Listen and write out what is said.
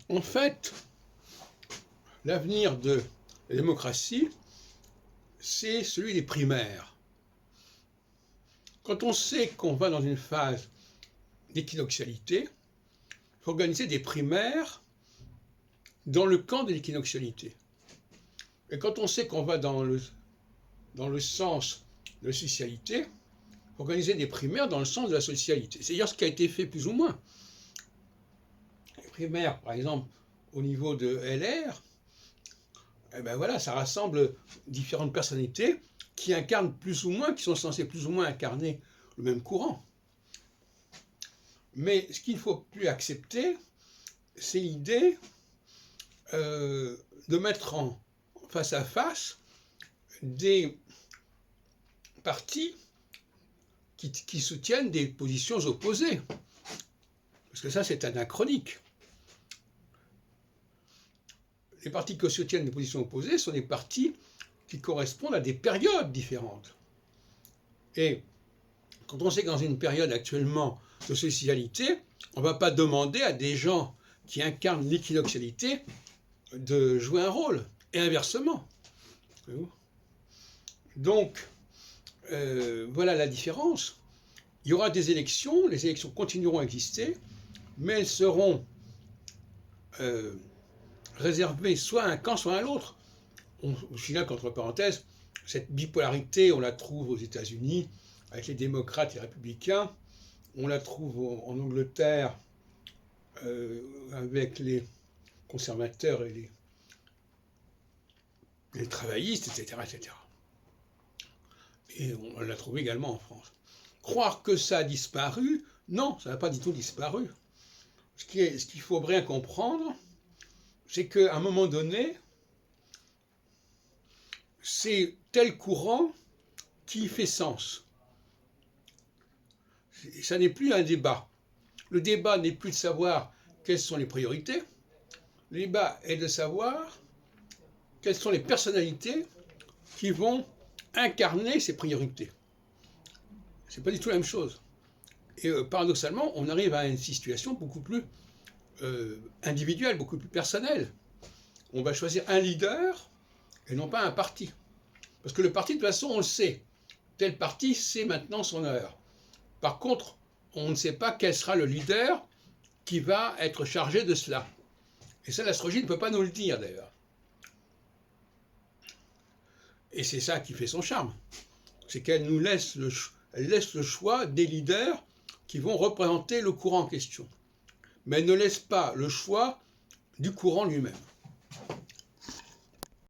En fait, l'avenir de la démocratie, c'est celui des primaires. Quand on sait qu'on va dans une phase d'équinoxialité, il faut organiser des primaires dans le camp de l'équinoxialité. Et quand on sait qu'on va dans le sens de la socialité, il faut organiser des primaires dans le sens de la socialité. C'est d'ailleurs ce qui a été fait plus ou moins. Les primaires, par exemple, au niveau de LR, eh ben voilà, ça rassemble différentes personnalités qui incarnent plus ou moins, qui sont censées plus ou moins incarner le même courant. Mais ce qu'il ne faut plus accepter, c'est l'idée de mettre en face à face des partis qui soutiennent des positions opposées. Parce que ça, c'est anachronique. Les partis qui soutiennent des positions opposées sont des partis qui correspondent à des périodes différentes. Et quand on sait que dans une période actuellement de socialité, on ne va pas demander à des gens qui incarnent l'équinoxialité de jouer un rôle, et inversement. Donc, voilà la différence. Il y aura des élections, les élections continueront à exister, mais elles seront réservées soit à un camp, soit à l'autre. Je dis là qu'entre parenthèses, cette bipolarité, on la trouve aux États-Unis avec les démocrates et les républicains, on la trouve en Angleterre avec les conservateurs et les travaillistes, etc., etc. Et on l'a trouvé également en France. Croire que ça a disparu, non, ça n'a pas du tout disparu. Ce qu'il faut bien comprendre, c'est qu'à un moment donné, c'est tel courant qui fait sens. Ça n'est plus un débat. Le débat n'est plus de savoir quelles sont les priorités. Le débat est de savoir quelles sont les personnalités qui vont incarner ces priorités. C'est pas du tout la même chose. Et paradoxalement, on arrive à une situation beaucoup plus individuelle, beaucoup plus personnelle. On va choisir un leader et non pas un parti. Parce que le parti, de toute façon, on le sait. Tel parti, c'est maintenant son heure. Par contre, on ne sait pas quel sera le leader qui va être chargé de cela. Et ça, l'astrologie ne peut pas nous le dire, d'ailleurs. Et c'est ça qui fait son charme. C'est qu'elle nous laisse le choix des leaders qui vont représenter le courant en question. Mais elle ne laisse pas le choix du courant lui-même.